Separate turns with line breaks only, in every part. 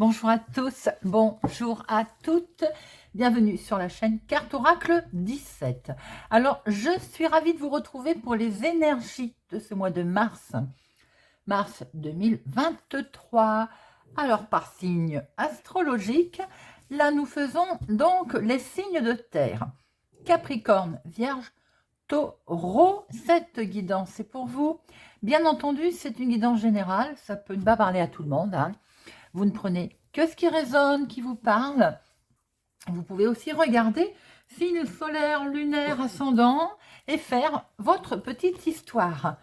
Bonjour à tous, bonjour à toutes, bienvenue sur la chaîne Carte Oracle 17. Alors, je suis ravie de vous retrouver pour les énergies de ce mois de mars 2023. Alors, par signe astrologique, là nous faisons donc les signes de terre. Capricorne, Vierge, Taureau, cette guidance est pour vous. Bien entendu, c'est une guidance générale, ça peut ne pas parler à tout le monde, hein. Vous ne prenez que ce qui résonne, qui vous parle. Vous pouvez aussi regarder signe solaire, lunaire, ascendant et faire votre petite histoire.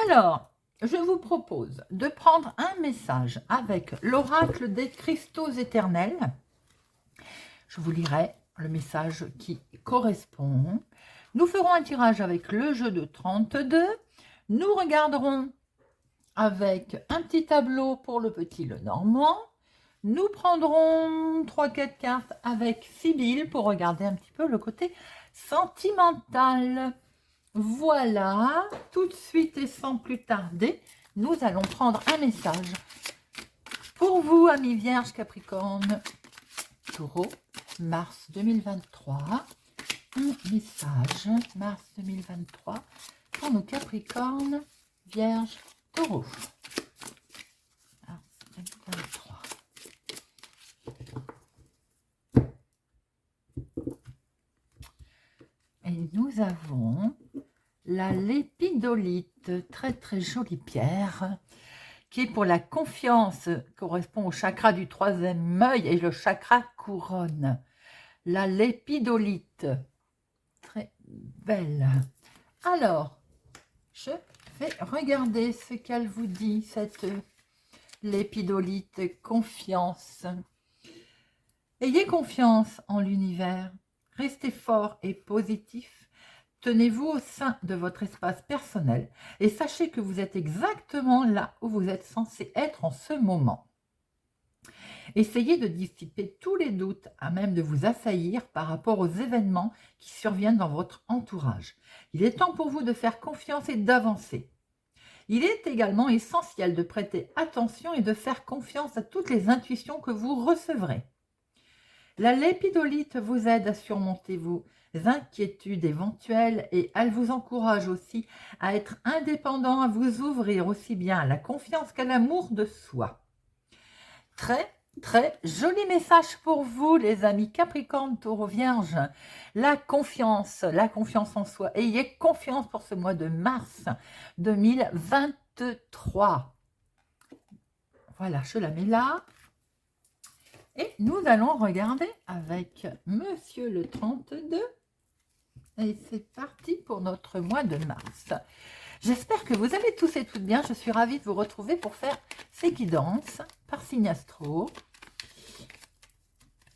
Alors, je vous propose de prendre un message avec l'oracle des cristaux éternels. Je vous lirai le message qui correspond. Nous ferons un tirage avec le jeu de 32. Nous regarderons avec un petit tableau pour le petit Lenormand. Nous prendrons 3-4 cartes avec Sibylle pour regarder un petit peu le côté sentimental. Voilà, tout de suite et sans plus tarder, nous allons prendre un message pour vous, amis Vierge, Capricorne, Taureau, mars 2023. Un message, mars 2023, pour nos Capricornes, Vierge, Taureau. Mars 2023. Et nous avons la lépidolite, très très jolie pierre, qui est pour la confiance, correspond au chakra du troisième œil et le chakra couronne. La lépidolite, très belle. Alors, je vais regarder ce qu'elle vous dit, cette lépidolite, confiance. Ayez confiance en l'univers, restez fort et positif, tenez-vous au sein de votre espace personnel et sachez que vous êtes exactement là où vous êtes censé être en ce moment. Essayez de dissiper tous les doutes à même de vous assaillir par rapport aux événements qui surviennent dans votre entourage. Il est temps pour vous de faire confiance et d'avancer. Il est également essentiel de prêter attention et de faire confiance à toutes les intuitions que vous recevrez. La lépidolite vous aide à surmonter vos inquiétudes éventuelles et elle vous encourage aussi à être indépendant, à vous ouvrir aussi bien à la confiance qu'à l'amour de soi. Très, très joli message pour vous, les amis Capricorne, Taureau, Vierge. La confiance en soi. Ayez confiance pour ce mois de mars 2023. Voilà, je la mets là. Et nous allons regarder avec Monsieur le 32. Et c'est parti pour notre mois de mars. J'espère que vous allez tous et toutes bien. Je suis ravie de vous retrouver pour faire ces guidances par signe astro.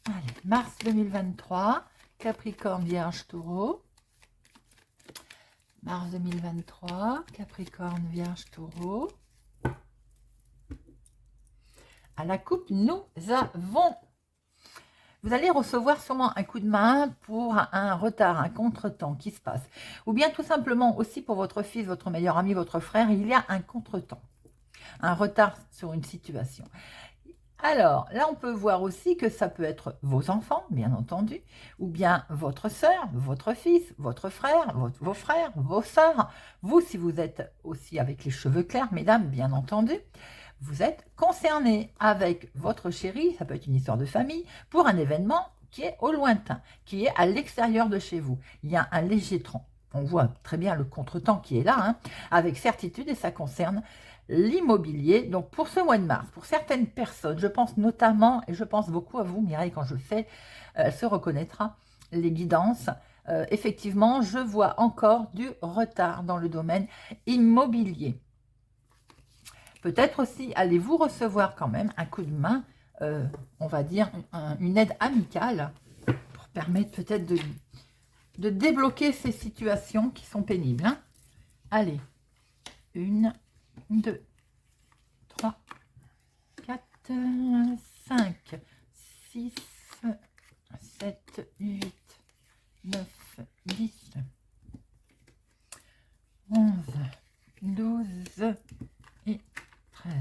Allez, mars 2023, Capricorne, Vierge, Taureau. Mars 2023, Capricorne, Vierge, Taureau. À la coupe, nous avons... Vous allez recevoir sûrement un coup de main pour un retard, un contretemps qui se passe. Ou bien tout simplement aussi pour votre fils, votre meilleur ami, votre frère, il y a un contretemps, un retard sur une situation. Alors, là, on peut voir aussi que ça peut être vos enfants, bien entendu, ou bien votre sœur, votre fils, votre frère, vos frères, vos sœurs. Vous, si vous êtes aussi avec les cheveux clairs, mesdames, bien entendu, vous êtes concerné avec votre chéri, ça peut être une histoire de famille, pour un événement qui est au lointain, qui est à l'extérieur de chez vous. Il y a un léger tronc. On voit très bien le contretemps qui est là, hein, avec certitude, et ça concerne l'immobilier. Donc pour ce mois de mars, pour certaines personnes, je pense notamment, et je pense beaucoup à vous Mireille quand je le fais, elle se reconnaîtra, les guidances, effectivement je vois encore du retard dans le domaine immobilier. Peut-être aussi allez-vous recevoir quand même un coup de main, on va dire une aide amicale pour permettre peut-être de débloquer ces situations qui sont pénibles, hein. Allez, 1, 2, 3, 4, 5, 6, 7, 8, 9, 10, 11, 12 et 13.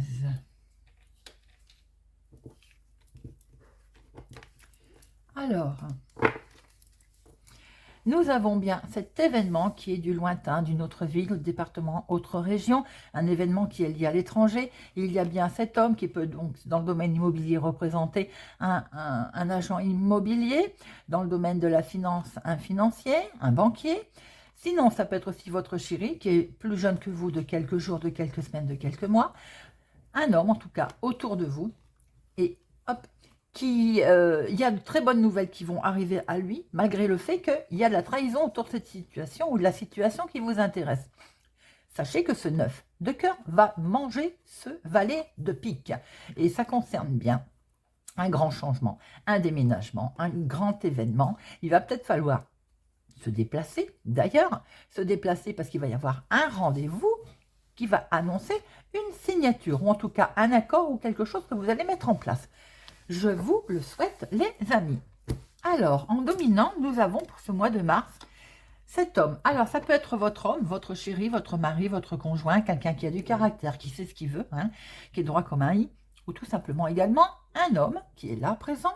nous avons bien cet événement qui est du lointain, d'une autre ville, autre département, autre région, un événement qui est lié à l'étranger. Il y a bien cet homme qui peut donc, dans le domaine immobilier, représenter un agent immobilier, dans le domaine de la finance, un financier, un banquier. Sinon, ça peut être aussi votre chéri qui est plus jeune que vous de quelques jours, de quelques semaines, de quelques mois. Un homme, en tout cas, autour de vous. Et hop, il y a de très bonnes nouvelles qui vont arriver à lui, malgré le fait qu'il y a de la trahison autour de cette situation ou de la situation qui vous intéresse. Sachez que ce 9 de cœur va manger ce valet de pique. Et ça concerne bien un grand changement, un déménagement, un grand événement. Il va peut-être falloir se déplacer, d'ailleurs, se déplacer parce qu'il va y avoir un rendez-vous qui va annoncer une signature, ou en tout cas un accord ou quelque chose que vous allez mettre en place. Je vous le souhaite, les amis. Alors, en dominant, nous avons pour ce mois de mars, cet homme. Alors, ça peut être votre homme, votre chéri, votre mari, votre conjoint, quelqu'un qui a du caractère, qui sait ce qu'il veut, hein, qui est droit comme un i, ou tout simplement également un homme qui est là, présent,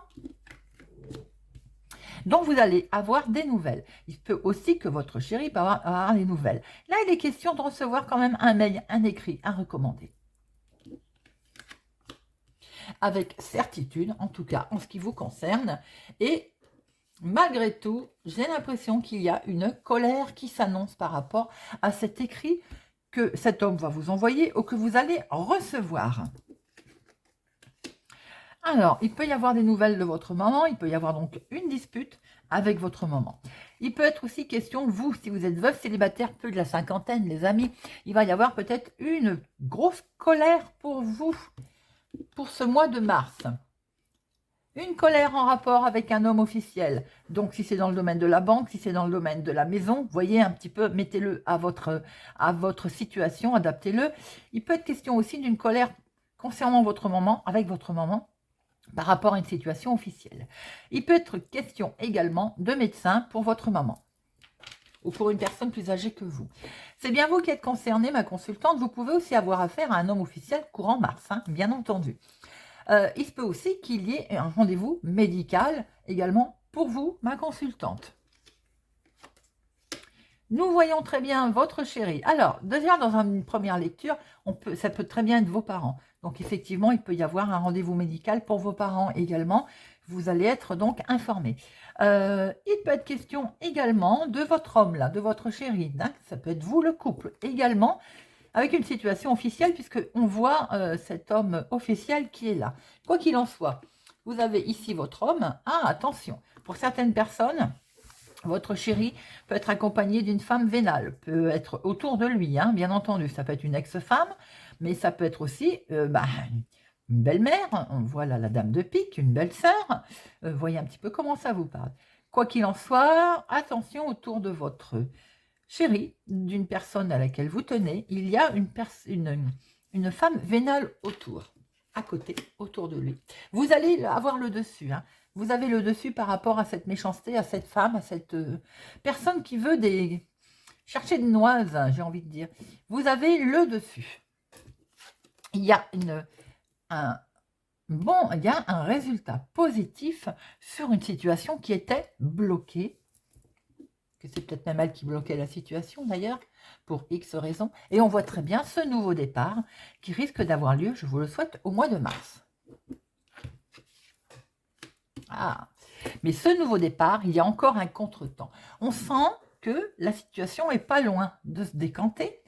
dont vous allez avoir des nouvelles. Il peut aussi que votre chéri peut avoir des nouvelles. Là, il est question de recevoir quand même un mail, un écrit, un recommandé. Avec certitude, en tout cas en ce qui vous concerne. Et malgré tout, j'ai l'impression qu'il y a une colère qui s'annonce par rapport à cet écrit que cet homme va vous envoyer ou que vous allez recevoir. Alors, il peut y avoir des nouvelles de votre maman, il peut y avoir donc une dispute avec votre maman. Il peut être aussi question, vous, si vous êtes veuf, célibataire, peu de la cinquantaine, les amis, il va y avoir peut-être une grosse colère pour vous, pour ce mois de mars. Une colère en rapport avec un homme officiel. Donc, si c'est dans le domaine de la banque, si c'est dans le domaine de la maison, voyez un petit peu, mettez-le à votre situation, adaptez-le. Il peut être question aussi d'une colère concernant votre maman, avec votre maman, par rapport à une situation officielle. Il peut être question également de médecin pour votre maman ou pour une personne plus âgée que vous. C'est bien vous qui êtes concerné, ma consultante. Vous pouvez aussi avoir affaire à un homme officiel courant mars, hein, bien entendu. Il se peut aussi qu'il y ait un rendez-vous médical également pour vous, ma consultante. Nous voyons très bien votre chéri. Alors, déjà, dans une première lecture, ça peut très bien être vos parents. Donc, effectivement, il peut y avoir un rendez-vous médical pour vos parents également. Vous allez être donc informés. Il peut être question également de votre homme, là, de votre chéri. Hein. Ça peut être vous, le couple, également, avec une situation officielle, puisqu'on voit cet homme officiel qui est là. Quoi qu'il en soit, vous avez ici votre homme. Ah, attention, pour certaines personnes, votre chéri peut être accompagné d'une femme vénale, peut être autour de lui, hein, bien entendu. Ça peut être une ex-femme, mais ça peut être aussi une belle-mère. On voit là la dame de pique, une belle-sœur. Voyez un petit peu comment ça vous parle. Quoi qu'il en soit, attention autour de votre chéri, d'une personne à laquelle vous tenez, il y a une femme vénale autour, à côté, autour de lui. Vous allez avoir le dessus, hein. Vous avez le dessus par rapport à cette méchanceté, à cette femme, à cette personne qui veut chercher de noises, j'ai envie de dire. Vous avez le dessus. Il y a un résultat positif sur une situation qui était bloquée. Que c'est peut-être même elle qui bloquait la situation d'ailleurs, pour X raisons. Et on voit très bien ce nouveau départ qui risque d'avoir lieu, je vous le souhaite, au mois de mars. Ah, mais ce nouveau départ, il y a encore un contretemps. On sent que la situation n'est pas loin de se décanter,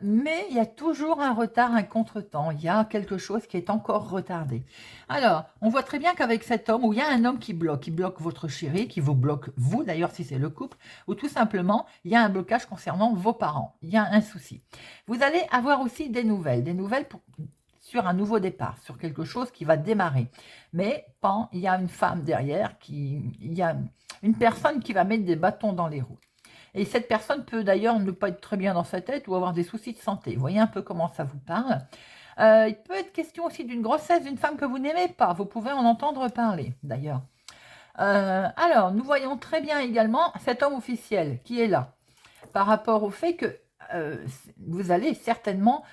mais il y a toujours un retard, un contretemps. Il y a quelque chose qui est encore retardé. Alors, on voit très bien qu'avec cet homme, où il y a un homme qui bloque votre chéri, qui vous bloque vous, d'ailleurs si c'est le couple, ou tout simplement, il y a un blocage concernant vos parents. Il y a un souci. Vous allez avoir aussi des nouvelles sur un nouveau départ, sur quelque chose qui va démarrer. Mais il y a une femme derrière, il y a une personne qui va mettre des bâtons dans les roues. Et cette personne peut d'ailleurs ne pas être très bien dans sa tête ou avoir des soucis de santé. Vous voyez un peu comment ça vous parle. Il peut être question aussi d'une grossesse d'une femme que vous n'aimez pas. Vous pouvez en entendre parler d'ailleurs. Alors, nous voyons très bien également cet homme officiel qui est là. Par rapport au fait que vous allez certainement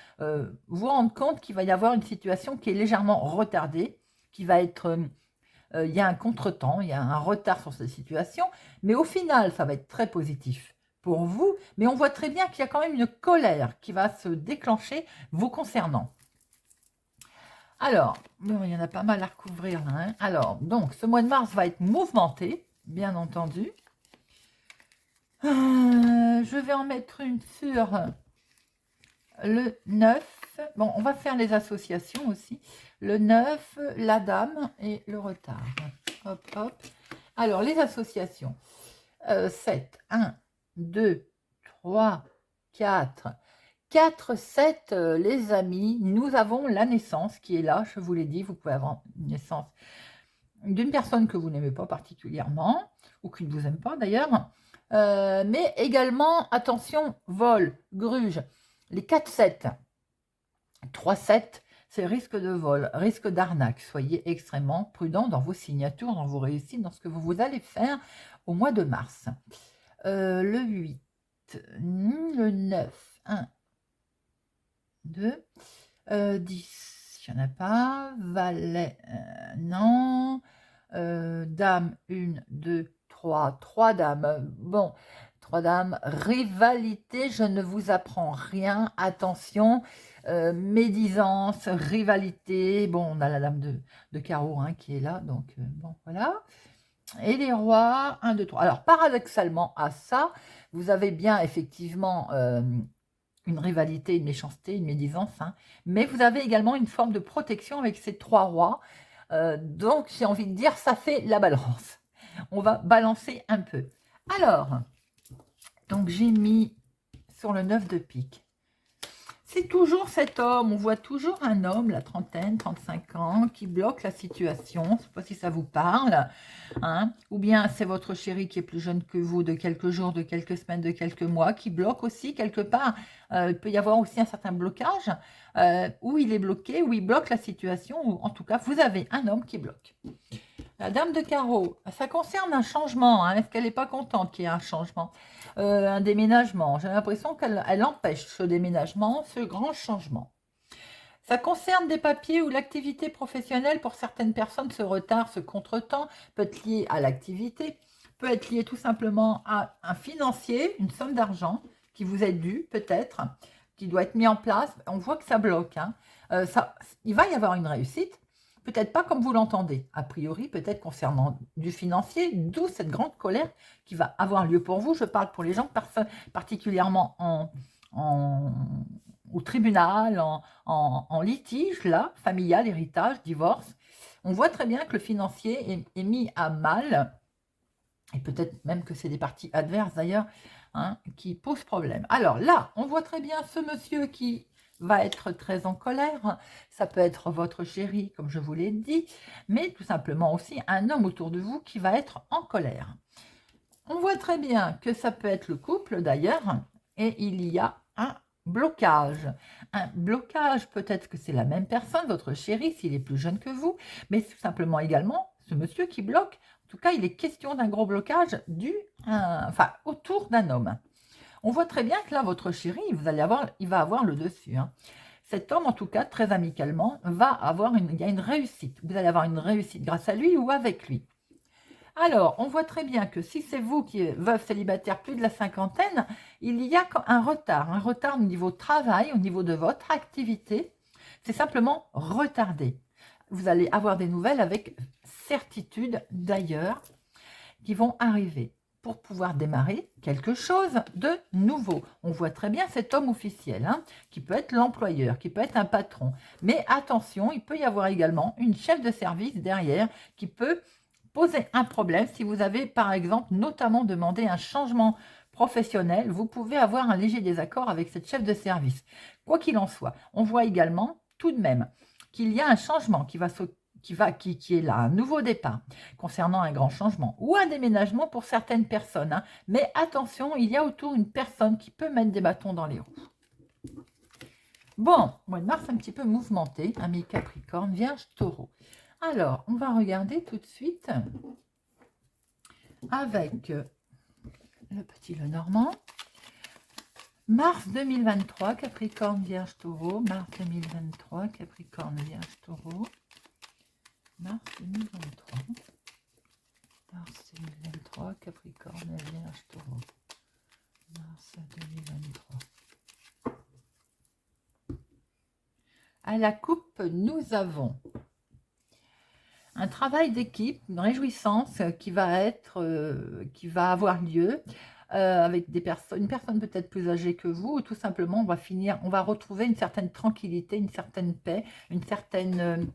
vous rendre compte qu'il va y avoir une situation qui est légèrement retardée, qui va être il y a un contretemps, il y a un retard sur cette situation, mais au final, ça va être très positif pour vous, mais on voit très bien qu'il y a quand même une colère qui va se déclencher vous concernant. Alors, bon, il y en a pas mal à recouvrir là, hein. Alors, donc, ce mois de mars va être mouvementé, bien entendu. Je vais en mettre une sur le 9. Bon, on va faire les associations aussi. Le 9, la dame et le retard. Hop, hop. Alors, les associations. 7, 1, 2, 3, 4. 4, 7, les amis. Nous avons la naissance qui est là. Je vous l'ai dit, vous pouvez avoir une naissance d'une personne que vous n'aimez pas particulièrement, ou qui ne vous aime pas d'ailleurs. Mais également, attention, vol, gruge. Les 4, 7. 3, 7, c'est risque de vol, risque d'arnaque. Soyez extrêmement prudent dans vos signatures, dans vos réussites, dans ce que vous allez faire au mois de mars. Le 8, le 9, 1, 2, 10, il n'y en a pas. Valet, non. Dame, 1, 2, 3, 3 dames. Bon, 3 dames. Rivalité, je ne vous apprends rien. Attention, médisance, rivalité. Bon, on a la dame de carreau hein, qui est là, donc bon, voilà. Et les rois, 1, 2, 3. Alors, paradoxalement à ça, vous avez bien effectivement une rivalité, une méchanceté, une médisance, hein, mais vous avez également une forme de protection avec ces 3 rois. Donc, j'ai envie de dire, ça fait la balance. On va balancer un peu. Alors, donc j'ai mis sur le 9 de pique. C'est toujours cet homme, on voit toujours un homme, la trentaine, 35 ans, qui bloque la situation. Je ne sais pas si ça vous parle. Hein, ou bien c'est votre chéri qui est plus jeune que vous, de quelques jours, de quelques semaines, de quelques mois, qui bloque aussi quelque part. Il peut y avoir aussi un certain blocage, où il est bloqué, où il bloque la situation, ou en tout cas, vous avez un homme qui bloque. La dame de carreau, ça concerne un changement. Hein. Est-ce qu'elle n'est pas contente qu'il y ait un changement, un déménagement? J'ai l'impression qu'elle empêche ce déménagement, ce grand changement. Ça concerne des papiers où l'activité professionnelle, pour certaines personnes, ce retard, ce contretemps, peut être lié à l'activité, peut être lié tout simplement à un financier, une somme d'argent qui vous est due, peut-être, qui doit être mis en place. On voit que ça bloque. Hein. Il va y avoir une réussite. Peut-être pas comme vous l'entendez, a priori, peut-être concernant du financier, d'où cette grande colère qui va avoir lieu pour vous. Je parle pour les gens particulièrement au tribunal, en litige, là, familial, héritage, divorce. On voit très bien que le financier est mis à mal, et peut-être même que c'est des parties adverses d'ailleurs, hein, qui posent problème. Alors là, on voit très bien ce monsieur qui va être très en colère. Ça peut être votre chéri, comme je vous l'ai dit, mais tout simplement aussi un homme autour de vous qui va être en colère. On voit très bien que ça peut être le couple d'ailleurs, et il y a un blocage. Un blocage, peut-être que c'est la même personne, votre chéri, s'il est plus jeune que vous, mais tout simplement également ce monsieur qui bloque. En tout cas, il est question d'un gros blocage autour d'un homme. On voit très bien que là, votre chéri, il va avoir le dessus. Hein. Cet homme, en tout cas, très amicalement, il y a une réussite. Vous allez avoir une réussite grâce à lui ou avec lui. Alors, on voit très bien que si c'est vous qui êtes veuve célibataire plus de la cinquantaine, il y a un retard au niveau travail, au niveau de votre activité. C'est simplement retardé. Vous allez avoir des nouvelles avec certitude d'ailleurs qui vont arriver pour pouvoir démarrer quelque chose de nouveau. On voit très bien cet homme officiel, hein, qui peut être l'employeur, qui peut être un patron. Mais attention, il peut y avoir également une chef de service derrière qui peut poser un problème. Si vous avez, par exemple, notamment demandé un changement professionnel, vous pouvez avoir un léger désaccord avec cette chef de service. Quoi qu'il en soit, on voit également tout de même qu'il y a un changement qui est là, un nouveau départ concernant un grand changement ou un déménagement pour certaines personnes. Hein. Mais attention, il y a autour une personne qui peut mettre des bâtons dans les roues. Bon, mois de mars un petit peu mouvementé, ami Capricorne, Vierge, Taureau. Alors, on va regarder tout de suite avec le petit Lenormand. Mars 2023, Capricorne, Vierge, Taureau. Mars 2023, Capricorne, Vierge, Taureau. Mars 2023. Mars 2023, Capricorne, Vierge, Taureau. Mars 2023. À la coupe, nous avons un travail d'équipe, une réjouissance qui va avoir lieu avec une personne peut-être plus âgée que vous, ou tout simplement on va retrouver une certaine tranquillité, une certaine paix, une certaine,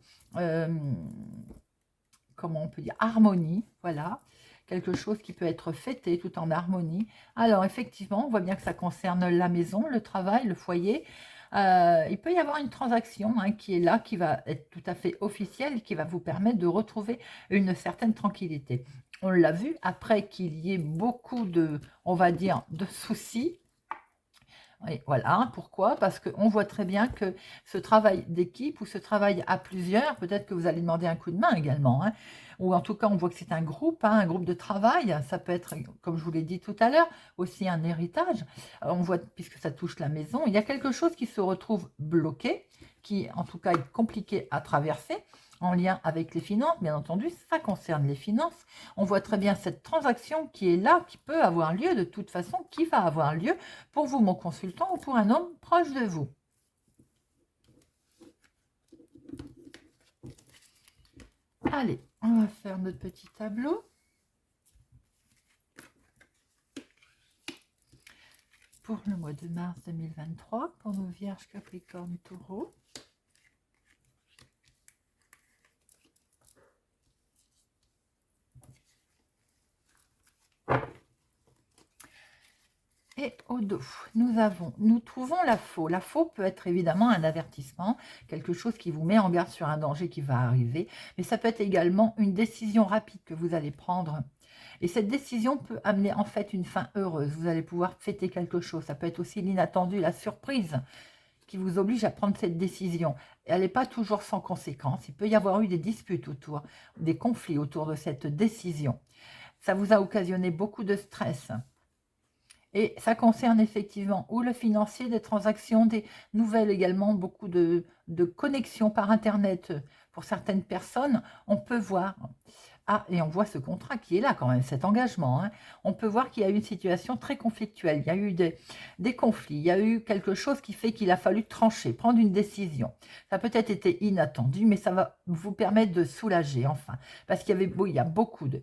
comment on peut dire, harmonie, voilà, quelque chose qui peut être fêté tout en harmonie. Alors effectivement, on voit bien que ça concerne la maison, le travail, le foyer. Il peut y avoir une transaction qui est là, qui va être tout à fait officielle, qui va vous permettre de retrouver une certaine tranquillité. On l'a vu, après qu'il y ait beaucoup de, on va dire, de soucis. Et voilà, pourquoi? Parce qu'on voit très bien que ce travail d'équipe ou ce travail à plusieurs, peut-être que vous allez demander un coup de main également, ou en tout cas on voit que c'est un groupe de travail, ça peut être, comme je vous l'ai dit tout à l'heure, aussi un héritage. On voit, puisque ça touche la maison, il y a quelque chose qui se retrouve bloqué, qui en tout cas est compliqué à traverser, en lien avec les finances, bien entendu, ça concerne les finances. On voit très bien cette transaction qui est là, qui peut avoir lieu de toute façon, qui va avoir lieu pour vous, mon consultant, ou pour un homme proche de vous. Allez, on va faire notre petit tableau. Pour le mois de mars 2023, pour nos Vierges, Capricorne, Taureau. Et au dos, nous trouvons la faux. La faux peut être évidemment un avertissement, quelque chose qui vous met en garde sur un danger qui va arriver, mais ça peut être également une décision rapide que vous allez prendre. Et cette décision peut amener en fait une fin heureuse. Vous allez pouvoir fêter quelque chose. Ça peut être aussi l'inattendu, la surprise qui vous oblige à prendre cette décision. Elle n'est pas toujours sans conséquence. Il peut y avoir eu des disputes autour, des conflits autour de cette décision. Ça vous a occasionné beaucoup de stress. Et ça concerne effectivement ou le financier, des transactions, des nouvelles également, beaucoup de connexions par Internet pour certaines personnes. On peut voir, et on voit ce contrat qui est là quand même, cet engagement. On peut voir qu'il y a eu une situation très conflictuelle, il y a eu des conflits, il y a eu quelque chose qui fait qu'il a fallu trancher, prendre une décision. Ça a peut-être été inattendu, mais ça va vous permettre de soulager enfin. Parce qu'il y a beaucoup de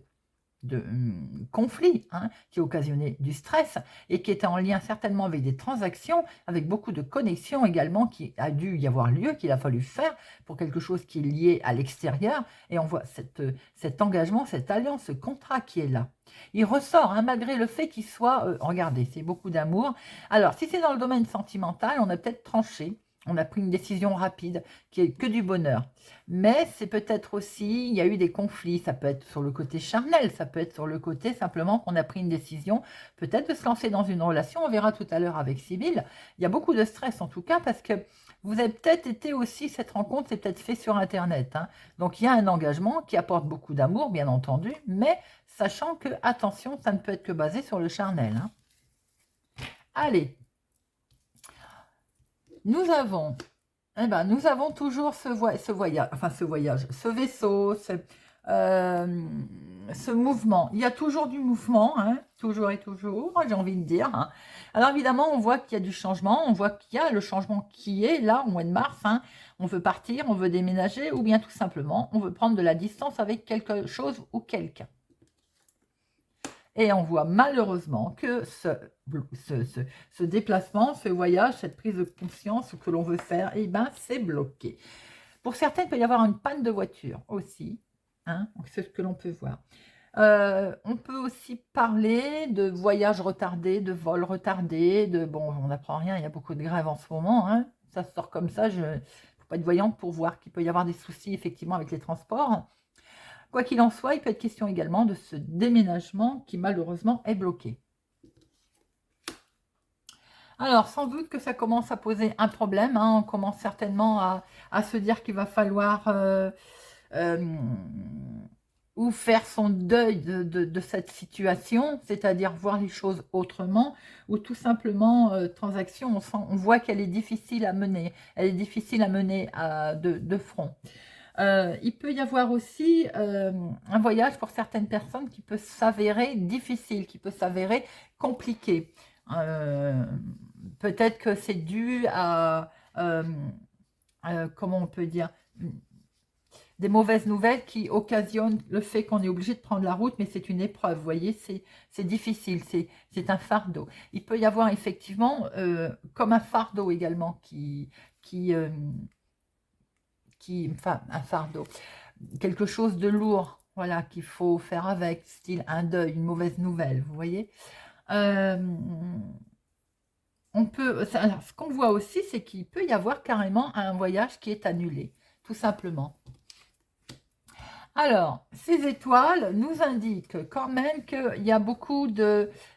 conflits qui occasionnaient du stress et qui étaient en lien certainement avec des transactions, avec beaucoup de connexions également qui a dû y avoir lieu, qu'il a fallu faire pour quelque chose qui est lié à l'extérieur. Et on voit cet engagement, cette alliance, ce contrat qui est là. Il ressort, malgré le fait qu'il soit, regardez, c'est beaucoup d'amour. Alors, si c'est dans le domaine sentimental, on a peut-être tranché. On a pris une décision rapide qui est que du bonheur. Mais c'est peut-être aussi, il y a eu des conflits. Ça peut être sur le côté charnel, ça peut être sur le côté simplement qu'on a pris une décision, peut-être de se lancer dans une relation. On verra tout à l'heure avec Sybille. Il y a beaucoup de stress en tout cas parce que vous avez peut-être été aussi, cette rencontre s'est peut-être fait sur Internet. Donc il y a un engagement qui apporte beaucoup d'amour, bien entendu, mais sachant que, attention, ça ne peut être que basé sur le charnel. Allez. Nous avons toujours ce voyage, ce vaisseau, ce mouvement. Il y a toujours du mouvement, toujours et toujours, j'ai envie de dire. Alors évidemment, on voit qu'il y a du changement, on voit qu'il y a le changement qui est là au mois de mars. On veut partir, on veut déménager, ou bien tout simplement, on veut prendre de la distance avec quelque chose ou quelqu'un. Et on voit malheureusement que ce déplacement, ce voyage, cette prise de conscience que l'on veut faire, c'est bloqué. Pour certains, il peut y avoir une panne de voiture aussi. C'est ce que l'on peut voir. On peut aussi parler de voyages retardés, de vols retardés, on n'apprend rien, il y a beaucoup de grèves en ce moment. Ça sort comme ça, il ne faut pas être voyante pour voir qu'il peut y avoir des soucis effectivement avec les transports. Quoi qu'il en soit, il peut être question également de ce déménagement qui malheureusement est bloqué. Alors, sans doute que ça commence à poser un problème. On commence certainement à se dire qu'il va falloir ou faire son deuil de cette situation, c'est-à-dire voir les choses autrement, ou tout simplement, transaction, on voit qu'elle est difficile à mener. Elle est difficile à mener de front. Il peut y avoir aussi un voyage pour certaines personnes qui peut s'avérer difficile, qui peut s'avérer compliqué. Euh, Peut-être que c'est dû à, comment on peut dire, des mauvaises nouvelles qui occasionnent le fait qu'on est obligé de prendre la route, mais c'est une épreuve, vous voyez, c'est difficile, c'est un fardeau. Il peut y avoir effectivement, comme un fardeau également, qui, euh, enfin, un fardeau, quelque chose de lourd, voilà, qu'il faut faire avec, style un deuil, une mauvaise nouvelle, vous voyez. Euh, alors, ce qu'on voit aussi, c'est qu'il peut y avoir carrément un voyage qui est annulé, tout simplement. Alors, ces étoiles nous indiquent quand même qu'il y a beaucoup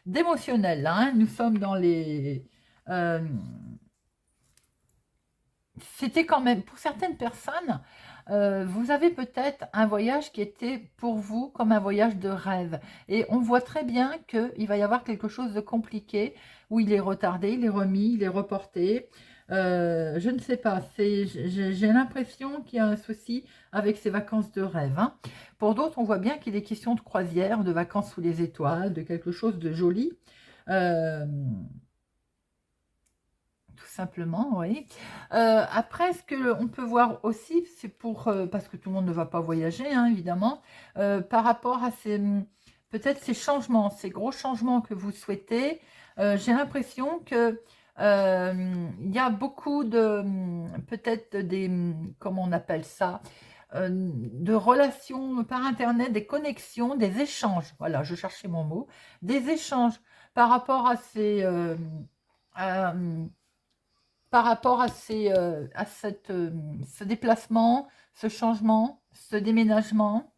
d'émotionnel, là, hein. Nous sommes dans les... euh, C'était quand même, pour certaines personnes, vous avez peut-être un voyage qui était pour vous comme un voyage de rêve. Et on voit très bien qu'il va y avoir quelque chose de compliqué, où il est retardé, il est remis, il est reporté. Je ne sais pas, j'ai l'impression qu'il y a un souci avec ces vacances de rêve, hein. Pour d'autres, on voit bien qu'il est question de croisière, de vacances sous les étoiles, de quelque chose de joli. Euh, Tout simplement, oui. Après, ce que on peut voir aussi, c'est pour, parce que tout le monde ne va pas voyager, hein, évidemment, par rapport à ces, peut-être ces changements, ces gros changements que vous souhaitez, j'ai l'impression que il y a beaucoup de, peut-être des, comment on appelle ça, de relations par Internet, des connexions, des échanges, voilà, je cherchais mon mot, des échanges par rapport à ces... à, par rapport à ce déplacement, ce changement, ce déménagement.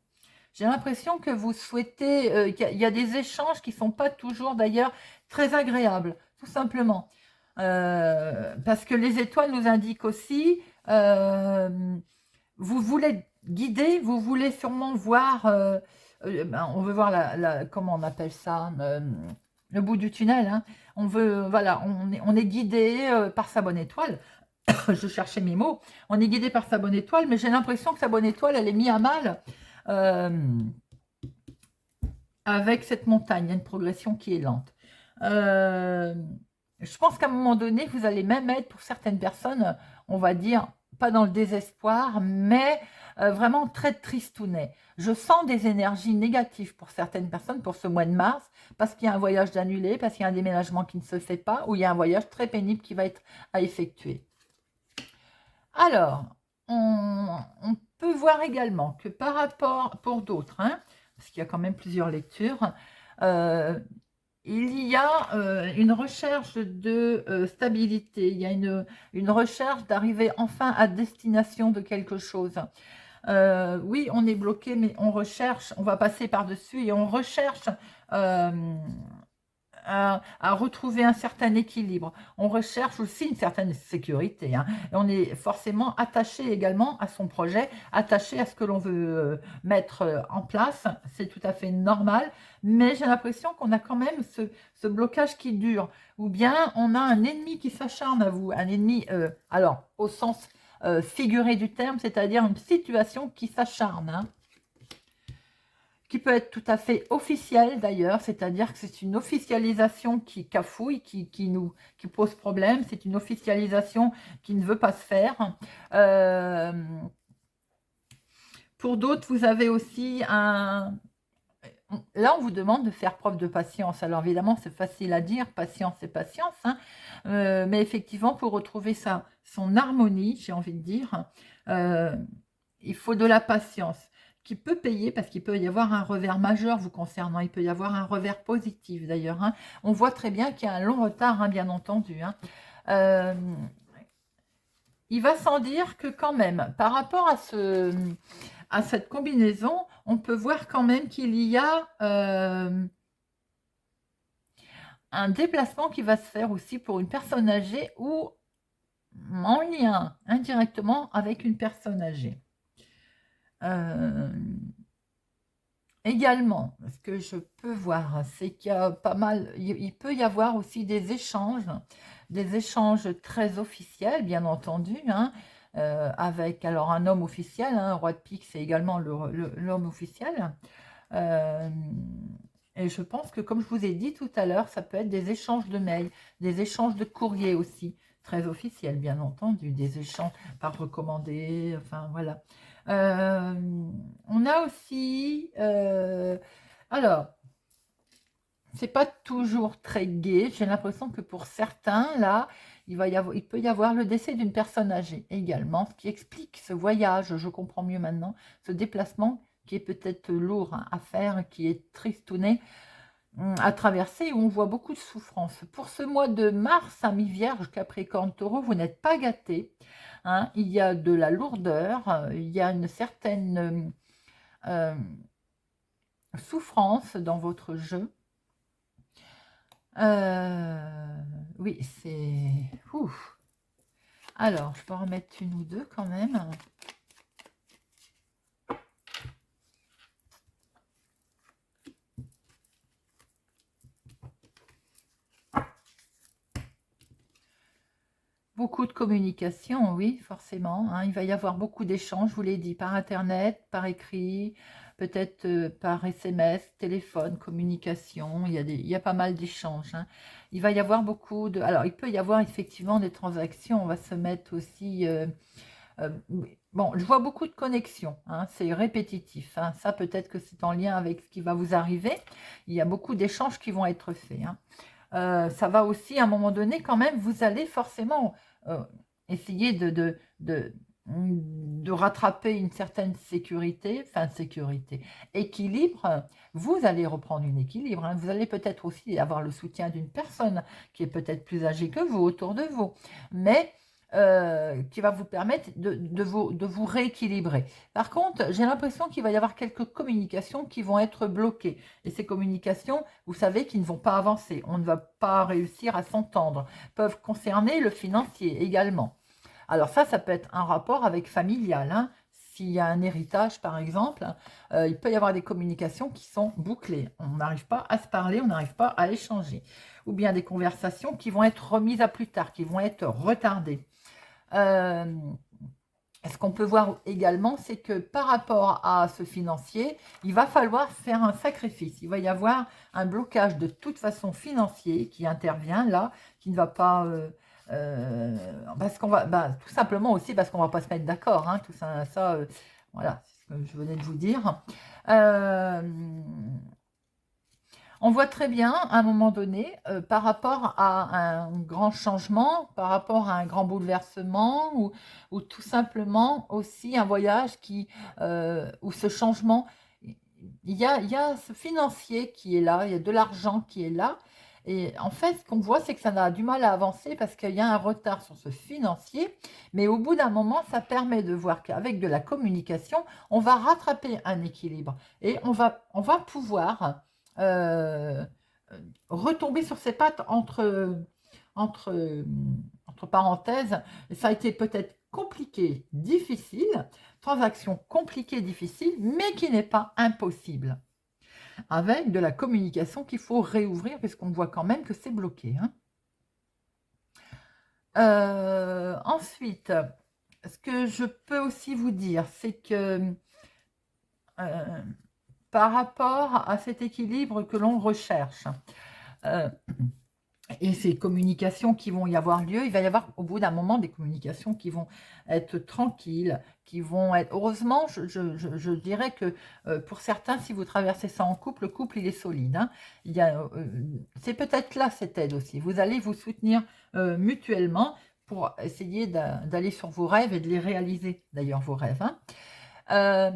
J'ai l'impression que vous souhaitez, qu'il y a des échanges qui ne sont pas toujours d'ailleurs très agréables, tout simplement. Parce que les étoiles nous indiquent aussi, vous voulez guider, vous voulez sûrement voir, ben, on veut voir comment on appelle ça, le bout du tunnel, hein. On veut, voilà, on est guidé par sa bonne étoile. Je cherchais mes mots. On est guidé par sa bonne étoile, mais j'ai l'impression que sa bonne étoile, elle est mise à mal euh, avec cette montagne. Il y a une progression qui est lente. Euh, je pense qu'à un moment donné, vous allez même être, pour certaines personnes, on va dire, pas dans le désespoir, mais vraiment très tristounet. Je sens des énergies négatives pour certaines personnes pour ce mois de mars, parce qu'il y a un voyage d'annulé, parce qu'il y a un déménagement qui ne se fait pas, ou il y a un voyage très pénible qui va être à effectuer. Alors, on peut voir également que par rapport, pour d'autres, hein, parce qu'il y a quand même plusieurs lectures, euh, il y a une recherche de stabilité, il y a une recherche d'arriver enfin à destination de quelque chose. Oui, on est bloqué, mais on recherche, on va passer par-dessus et on recherche à retrouver un certain équilibre. On recherche aussi une certaine sécurité, hein. Et on est forcément attaché également à son projet, attaché à ce que l'on veut mettre en place. C'est tout à fait normal, mais j'ai l'impression qu'on a quand même ce blocage qui dure. Ou bien on a un ennemi qui s'acharne à vous, un ennemi, alors au sens figuré du terme, c'est-à-dire une situation qui s'acharne, hein, qui peut être tout à fait officielle d'ailleurs, c'est-à-dire que c'est une officialisation qui cafouille, qui pose problème, c'est une officialisation qui ne veut pas se faire. Euh, pour d'autres, vous avez aussi un... Là, on vous demande de faire preuve de patience. Alors évidemment, c'est facile à dire, patience c'est patience, hein. Mais effectivement, pour retrouver son harmonie, j'ai envie de dire, euh, il faut de la patience qui peut payer parce qu'il peut y avoir un revers majeur vous concernant. Il peut y avoir un revers positif d'ailleurs, hein. On voit très bien qu'il y a un long retard, hein, bien entendu, hein. Euh, il va sans dire que quand même, par rapport à cette combinaison, on peut voir quand même qu'il y a un déplacement qui va se faire aussi pour une personne âgée ou en lien indirectement avec une personne âgée. Également, ce que je peux voir, c'est qu'il y a pas mal, il peut y avoir aussi des échanges très officiels, bien entendu, hein, avec alors un homme officiel, hein, roi de pique, c'est également l'homme officiel. Et je pense que, comme je vous ai dit tout à l'heure, ça peut être des échanges de mails, des échanges de courriers aussi, très officiels, bien entendu, des échanges par recommandé, enfin, voilà. On a aussi... alors, c'est pas toujours très gai. J'ai l'impression que pour certains, là, il peut y avoir le décès d'une personne âgée également, ce qui explique ce voyage, je comprends mieux maintenant, ce déplacement qui est peut-être lourd à faire, qui est tristouné à traverser, où on voit beaucoup de souffrance. Pour ce mois de mars, à mi-vierge, Capricorne, Taureau, vous n'êtes pas gâtés. Hein, il y a de la lourdeur, il y a une certaine souffrance dans votre jeu. Oui, c'est... Ouf. Alors, je peux en remettre une ou deux quand même. Beaucoup de communication, oui, forcément. Hein. Il va y avoir beaucoup d'échanges, je vous l'ai dit, par Internet, par écrit, peut-être par SMS, téléphone, communication. Il y a pas mal d'échanges. Hein. Il va y avoir beaucoup de... Alors, il peut y avoir effectivement des transactions. On va se mettre aussi... bon, je vois beaucoup de connexions. Hein. C'est répétitif. Hein. Ça, peut-être que c'est en lien avec ce qui va vous arriver. Il y a beaucoup d'échanges qui vont être faits. Hein. Ça va aussi, à un moment donné, quand même, vous allez forcément essayer de rattraper une certaine sécurité, équilibre. Vous allez reprendre un équilibre. Hein. Vous allez peut-être aussi avoir le soutien d'une personne qui est peut-être plus âgée que vous, autour de vous, mais qui va vous permettre de vous rééquilibrer. Par contre, j'ai l'impression qu'il va y avoir quelques communications qui vont être bloquées. Et ces communications, vous savez, qui ne vont pas avancer. On ne va pas réussir à s'entendre. Peuvent concerner le financier également. Alors ça peut être un rapport avec familial. Hein. S'il y a un héritage, par exemple, il peut y avoir des communications qui sont bouclées. On n'arrive pas à se parler, on n'arrive pas à échanger. Ou bien des conversations qui vont être remises à plus tard, qui vont être retardées. Ce qu'on peut voir également, c'est que par rapport à ce financier, il va falloir faire un sacrifice. Il va y avoir un blocage de toute façon financier qui intervient là, qui ne va pas... parce qu'on va... tout simplement aussi parce qu'on ne va pas se mettre d'accord. Hein, tout ça, voilà, c'est ce que je venais de vous dire. On voit très bien, à un moment donné, par rapport à un grand changement, par rapport à un grand bouleversement, ou tout simplement aussi un voyage où ce changement, il y a ce financier qui est là, il y a de l'argent qui est là. Et en fait, ce qu'on voit, c'est que ça a du mal à avancer parce qu'il y a un retard sur ce financier. Mais au bout d'un moment, ça permet de voir qu'avec de la communication, on va rattraper un équilibre. Et on va pouvoir retomber sur ses pattes entre parenthèses. Et ça a été peut-être compliqué, difficile, transaction compliquée, difficile, mais qui n'est pas impossible. Avec de la communication qu'il faut réouvrir, puisqu'on voit quand même que c'est bloqué. Hein. Ensuite, ce que je peux aussi vous dire, c'est que par rapport à cet équilibre que l'on recherche, et ces communications qui vont y avoir lieu, il va y avoir au bout d'un moment des communications qui vont être tranquilles, qui vont être... Heureusement, je dirais que pour certains, si vous traversez ça en couple, le couple, il est solide. Hein. C'est peut-être là cette aide aussi. Vous allez vous soutenir mutuellement pour essayer d'aller sur vos rêves et de les réaliser, d'ailleurs, vos rêves. Hein.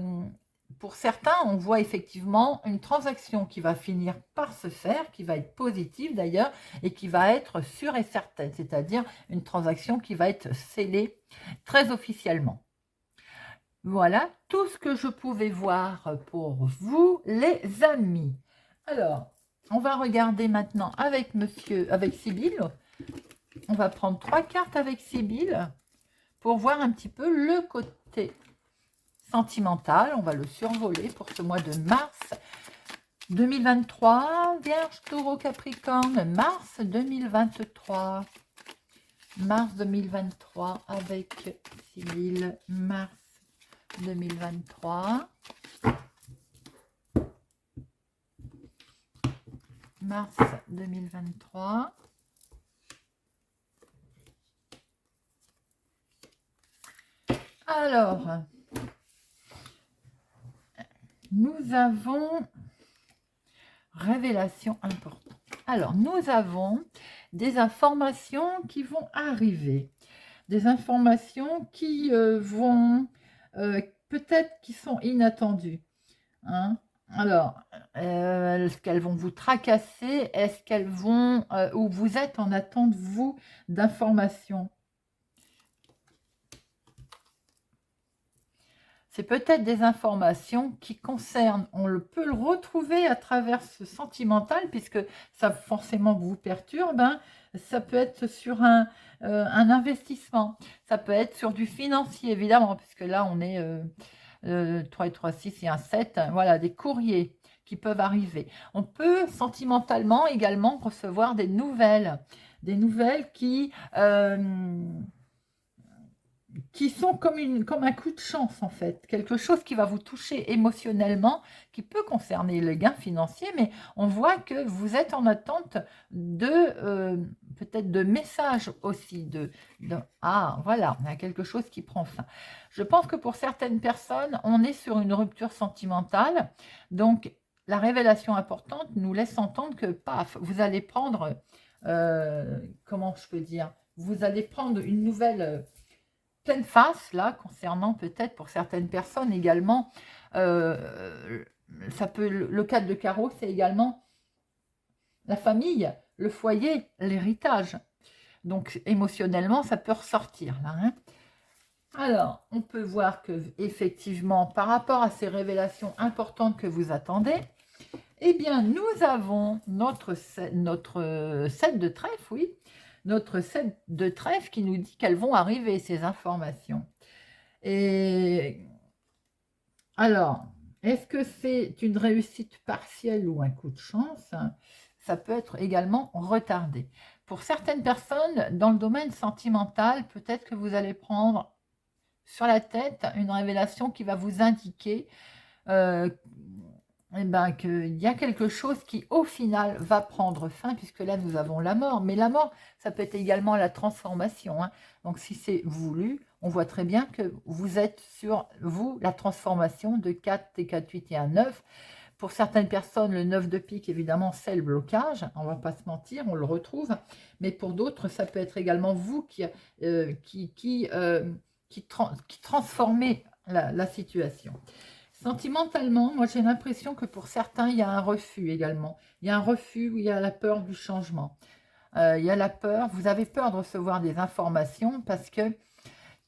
Pour certains, on voit effectivement une transaction qui va finir par se faire, qui va être positive d'ailleurs, et qui va être sûre et certaine, c'est-à-dire une transaction qui va être scellée très officiellement. Voilà tout ce que je pouvais voir pour vous, les amis. Alors, on va regarder maintenant avec Sybille. On va prendre 3 cartes avec Sybille pour voir un petit peu le côté sentimental. On va le survoler pour ce mois de mars 2023. Vierge, Taureau, Capricorne, mars 2023. Mars 2023 avec Sybille. Mars 2023. Mars 2023. Alors, nous avons révélation importante. Alors, nous avons des informations qui vont arriver, des informations qui vont peut-être qui sont inattendues. Hein. Alors, est-ce qu'elles vont vous tracasser? Est-ce qu'elles vont, ou vous êtes en attente, vous, d'informations? C'est peut-être des informations qui concernent, peut le retrouver à travers ce sentimental, puisque ça forcément vous perturbe, hein. Ça peut être sur un investissement, ça peut être sur du financier, évidemment, puisque là, on est 3 et 3, 6 et un 7, voilà, des courriers qui peuvent arriver. On peut sentimentalement également recevoir des nouvelles qui sont comme un coup de chance, en fait. Quelque chose qui va vous toucher émotionnellement, qui peut concerner le gain financier, mais on voit que vous êtes en attente de peut-être de messages aussi. Ah, voilà, il y a quelque chose qui prend fin. Je pense que pour certaines personnes, on est sur une rupture sentimentale. Donc, la révélation importante nous laisse entendre que, paf, vous allez prendre, comment je peux dire, vous allez prendre une nouvelle pleine face, là, concernant peut-être pour certaines personnes également, ça peut, le cadre de carreau, c'est également la famille, le foyer, l'héritage. Donc, émotionnellement, ça peut ressortir, là. Hein. Alors, on peut voir que, effectivement, par rapport à ces révélations importantes que vous attendez, eh bien, nous avons notre set de trèfle, oui, notre set de trèfle qui nous dit qu'elles vont arriver, ces informations. Et alors, est-ce que c'est une réussite partielle ou un coup de chance? Ça peut être également retardé. Pour certaines personnes, dans le domaine sentimental, peut-être que vous allez prendre sur la tête une révélation qui va vous indiquer eh ben, qu'il y a quelque chose qui, au final, va prendre fin, puisque là, nous avons la mort. Mais la mort, ça peut être également la transformation. Hein. Donc, si c'est voulu, on voit très bien que vous êtes sur, vous, la transformation de 4 et 4, 8 et un 9. Pour certaines personnes, le 9 de pique, évidemment, c'est le blocage. On ne va pas se mentir, on le retrouve. Mais pour d'autres, ça peut être également vous qui transformez la situation. Sentimentalement, moi j'ai l'impression que pour certains, il y a un refus également. Il y a un refus où il y a la peur du changement. Il y a la peur, vous avez peur de recevoir des informations parce que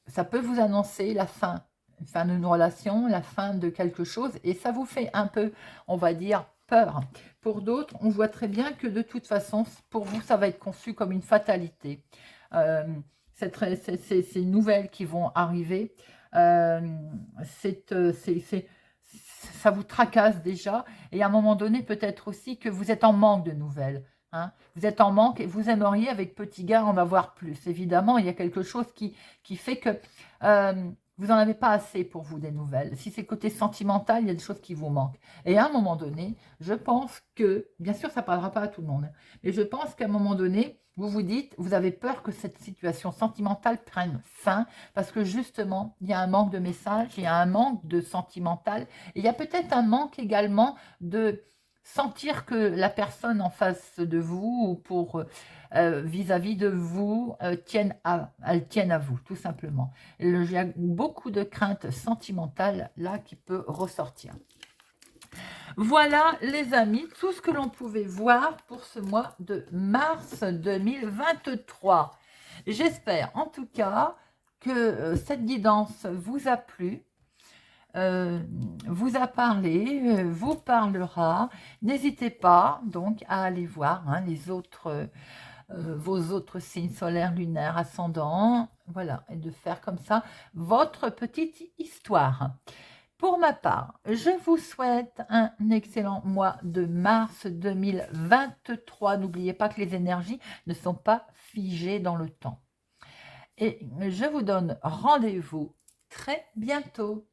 ça peut vous annoncer la fin d'une relation, la fin de quelque chose, et ça vous fait un peu, on va dire, peur. Pour d'autres, on voit très bien que de toute façon, pour vous, ça va être conçu comme une fatalité. Ces nouvelles qui vont arriver, ça vous tracasse déjà, et à un moment donné, peut-être aussi que vous êtes en manque de nouvelles. Hein. Vous êtes en manque et vous aimeriez, avec petit gars, en avoir plus. Évidemment, il y a quelque chose qui fait que vous n'en avez pas assez pour vous des nouvelles. Si c'est côté sentimental, il y a des choses qui vous manquent. Et à un moment donné, je pense que, bien sûr, ça ne parlera pas à tout le monde, mais je pense qu'à un moment donné, vous vous dites, vous avez peur que cette situation sentimentale prenne fin, parce que justement, il y a un manque de messages, il y a un manque de sentimental, et il y a peut-être un manque également de sentir que la personne en face de vous, ou pour vis-à-vis de vous, elle tienne à vous, tout simplement. Il y a beaucoup de craintes sentimentales là qui peut ressortir. Voilà les amis, tout ce que l'on pouvait voir pour ce mois de mars 2023. J'espère en tout cas que cette guidance vous a plu, vous a parlé, vous parlera. N'hésitez pas donc à aller voir les autres, vos autres signes solaires, lunaires, ascendants, voilà, et de faire comme ça votre petite histoire. Pour ma part, je vous souhaite un excellent mois de mars 2023. N'oubliez pas que les énergies ne sont pas figées dans le temps. et je vous donne rendez-vous très bientôt.